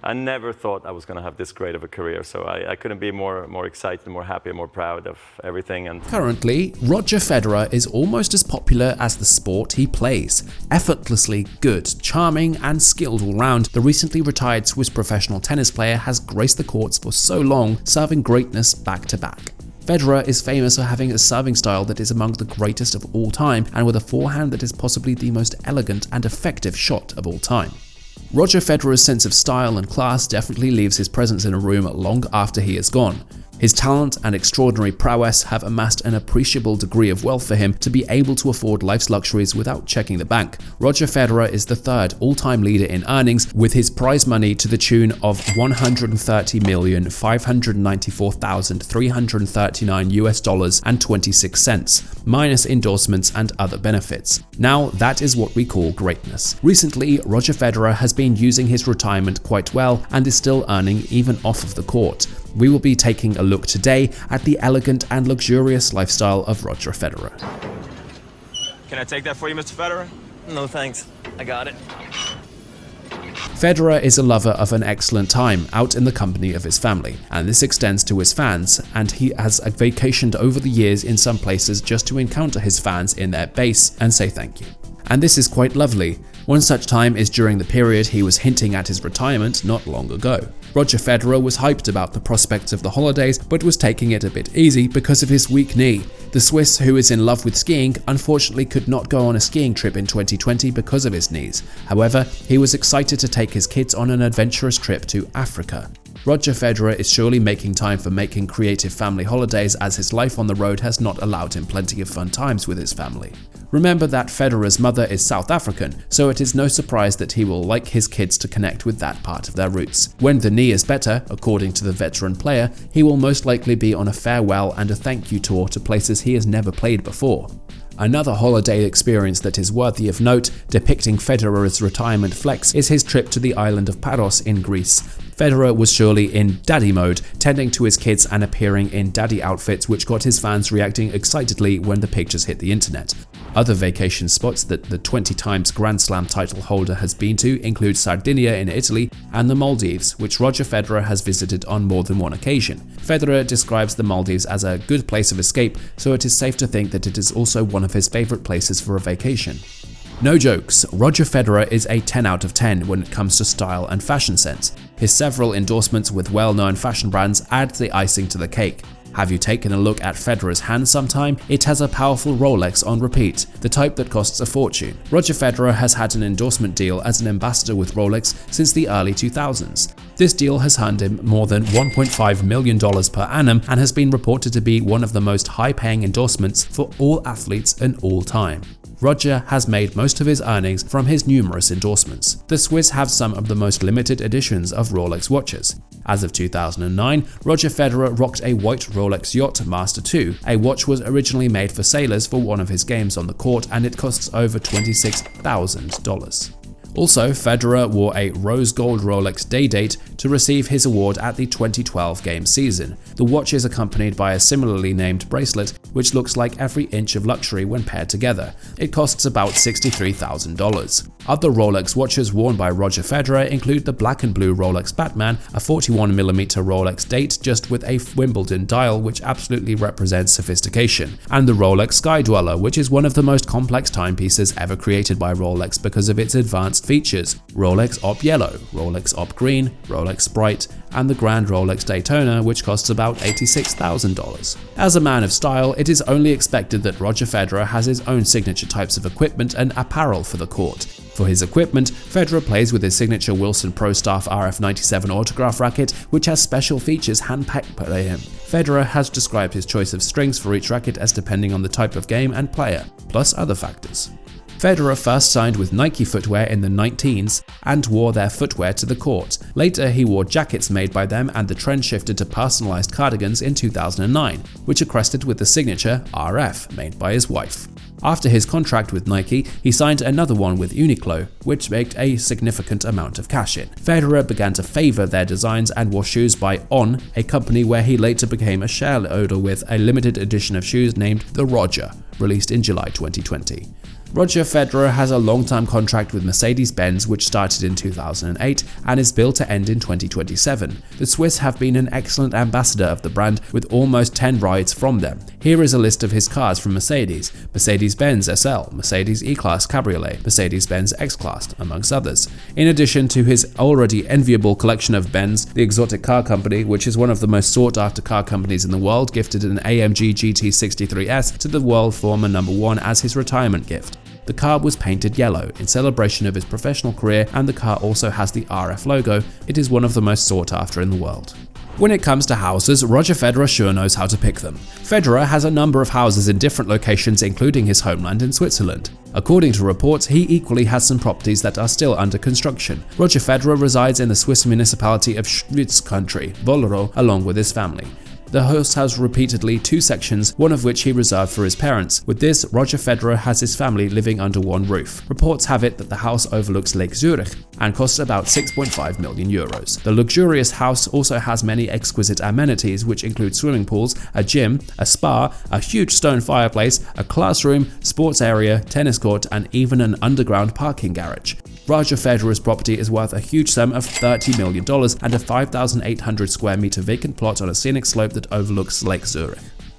I never thought I was going to have this great of a career, so I couldn't be more excited, more happy, more proud of everything. And currently, Roger Federer is almost as popular as the sport he plays. Effortlessly good, charming and skilled all round, the recently retired Swiss professional tennis player has graced the courts for so long, serving greatness back to back. Federer is famous for having a serving style that is among the greatest of all time, and with a forehand that is possibly the most elegant and effective shot of all time. Roger Federer's sense of style and class definitely leaves his presence in a room long after he is gone. His talent and extraordinary prowess have amassed an appreciable degree of wealth for him to be able to afford life's luxuries without checking the bank. Roger Federer is the third all-time leader in earnings, with his prize money to the tune of $130,594,339 and 26 cents, minus endorsements and other benefits. Now that is what we call greatness. Recently, Roger Federer has been using his retirement quite well and is still earning even off of the court. We will be taking a look today at the elegant and luxurious lifestyle of Roger Federer. Can I take that for you, Mr. Federer? no thanks, I got it. Federer is a lover of an excellent time out in the company of his family, and this extends to his fans, and he has vacationed over the years in some places just to encounter his fans in their base and say thank you. And this is quite lovely. One such time is during the period he was hinting at his retirement not long ago. Roger Federer was hyped about the prospects of the holidays, but was taking it a bit easy because of his weak knee. The Swiss, who is in love with skiing, unfortunately could not go on a skiing trip in 2020 because of his knees. However, he was excited to take his kids on an adventurous trip to Africa. Roger Federer is surely making time for making creative family holidays, as his life on the road has not allowed him plenty of fun times with his family. Remember that Federer's mother is South African, so it is no surprise that he will like his kids to connect with that part of their roots. When the knee is better, according to the veteran player, he will most likely be on a farewell and a thank you tour to places he has never played before. Another holiday experience that is worthy of note, depicting Federer's retirement flex, is his trip to the island of Paros in Greece. Federer was surely in daddy mode, tending to his kids and appearing in daddy outfits, which got his fans reacting excitedly when the pictures hit the internet. Other vacation spots that the 20 times Grand Slam title holder has been to include Sardinia in Italy and the Maldives, which Roger Federer has visited on more than one occasion. Federer describes the Maldives as a good place of escape, so it is safe to think that it is also one of his favorite places for a vacation. No jokes, Roger Federer is a 10 out of 10 when it comes to style and fashion sense. His several endorsements with well-known fashion brands add the icing to the cake. Have you taken a look at Federer's hand sometime? It has a powerful Rolex on repeat, the type that costs a fortune. Roger Federer has had an endorsement deal as an ambassador with Rolex since the early 2000s. This deal has earned him more than $1.5 million per annum and has been reported to be one of the most high-paying endorsements for all athletes in all time. Roger has made most of his earnings from his numerous endorsements. The Swiss have some of the most limited editions of Rolex watches. As of 2009, Roger Federer rocked a white Rolex Yacht Master 2. A watch was originally made for sailors for one of his games on the court, and it costs over $26,000. Also, Federer wore a rose gold Rolex Day Date to receive his award at the 2012 game season. The watch is accompanied by a similarly named bracelet, which looks like every inch of luxury when paired together. It costs about $63,000. Other Rolex watches worn by Roger Federer include the black and blue Rolex Batman, a 41mm Rolex Date just with a Wimbledon dial which absolutely represents sophistication, and the Rolex Sky Dweller, which is one of the most complex timepieces ever created by Rolex because of its advanced features: Rolex Op Yellow, Rolex Op Green, Rolex Sprite, and the Grand Rolex Daytona, which costs about $86,000. As a man of style, it is only expected that Roger Federer has his own signature types of equipment and apparel for the court. For his equipment, Federer plays with his signature Wilson Pro Staff RF97 autograph racket, which has special features hand-packed by him. Federer has described his choice of strings for each racket as depending on the type of game and player, plus other factors. Federer first signed with Nike footwear in the 19s and wore their footwear to the court. Later, he wore jackets made by them, and the trend shifted to personalized cardigans in 2009, which are crested with the signature RF made by his wife. After his contract with Nike, he signed another one with Uniqlo, which made a significant amount of cash in. Federer began to favor their designs and wore shoes by On, a company where he later became a shareholder with a limited edition of shoes named the Roger, released in July 2020. Roger Federer has a long-time contract with Mercedes-Benz which started in 2008 and is billed to end in 2027. The Swiss have been an excellent ambassador of the brand with almost 10 rides from them. Here is a list of his cars from Mercedes: Mercedes-Benz SL, Mercedes E-Class Cabriolet, Mercedes-Benz X-Class, amongst others. In addition to his already enviable collection of Benz, the exotic car company, which is one of the most sought-after car companies in the world, gifted an AMG GT63S to the world former #1 as his retirement gift. The car was painted yellow in celebration of his professional career, and the car also has the RF logo. It is one of the most sought after in the world. When it comes to houses, Roger Federer sure knows how to pick them. Federer has a number of houses in different locations, including his homeland in Switzerland. According to reports, he equally has some properties that are still under construction. Roger Federer resides in the Swiss municipality of Schwyz country, Bolero, along with his family. The house has repeatedly 2 sections, one of which he reserved for his parents. With this, Roger Federer has his family living under one roof. Reports have it that the house overlooks Lake Zurich and costs about 6.5 million euros. The luxurious house also has many exquisite amenities, which include swimming pools, a gym, a spa, a huge stone fireplace, a classroom, sports area, tennis court, and even an underground parking garage. Roger Federer's property is worth a huge sum of $30 million and a 5,800 square meter vacant plot on a scenic slope that overlooks Lake Zurich.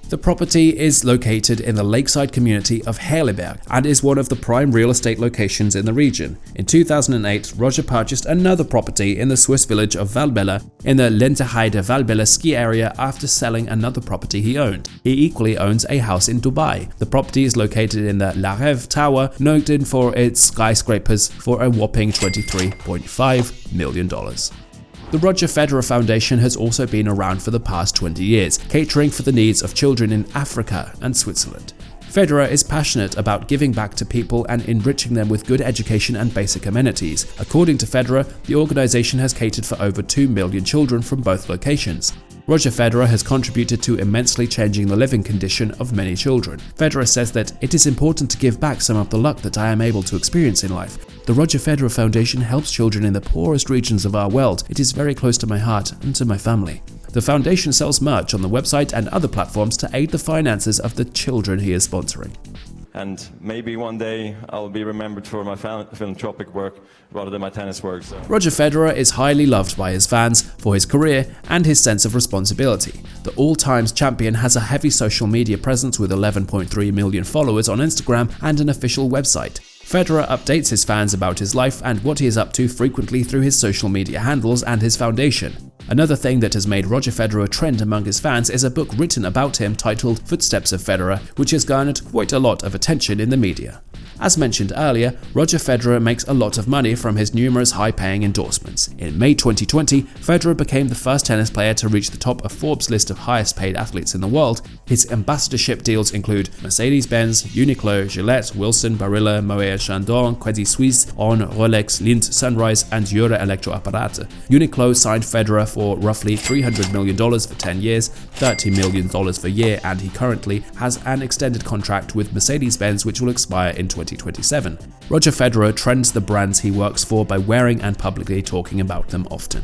The property is located in the lakeside community of Herleberg and is one of the prime real estate locations in the region. In 2008, Roger purchased another property in the Swiss village of Valbella in the Lenteheide Valbella ski area after selling another property he owned. He equally owns a house in Dubai. The property is located in the La Rêve Tower, noted for its skyscrapers, for a whopping $23.5 million. The Roger Federer Foundation has also been around for the past 20 years, catering for the needs of children in Africa and Switzerland. Federer is passionate about giving back to people and enriching them with good education and basic amenities. According to Federer, the organization has catered for over 2 million children from both locations. Roger Federer has contributed to immensely changing the living condition of many children. Federer says that it is important to give back some of the luck that I am able to experience in life. The Roger Federer Foundation helps children in the poorest regions of our world. It is very close to my heart and to my family. The foundation sells merch on the website and other platforms to aid the finances of the children he is sponsoring. And maybe one day I'll be remembered for my philanthropic work rather than my tennis work. So. Roger Federer is highly loved by his fans for his career and his sense of responsibility. The all-times champion has a heavy social media presence with 11.3 million followers on Instagram and an official website. Federer updates his fans about his life and what he is up to frequently through his social media handles and his foundation. Another thing that has made Roger Federer a trend among his fans is a book written about him titled Footsteps of Federer, which has garnered quite a lot of attention in the media. As mentioned earlier, Roger Federer makes a lot of money from his numerous high-paying endorsements. In May 2020, Federer became the first tennis player to reach the top of Forbes' list of highest-paid athletes in the world. His ambassadorship deals include Mercedes-Benz, Uniqlo, Gillette, Wilson, Barilla, Moët Chandon, Credit Suisse, On, Rolex, Lindt, Sunrise, and Jura Elektroapparate. Uniqlo signed Federer for roughly $300 million for 10 years, $30 million per year, and he currently has an extended contract with Mercedes-Benz which will expire in 2027. Roger Federer trends the brands he works for by wearing and publicly talking about them often.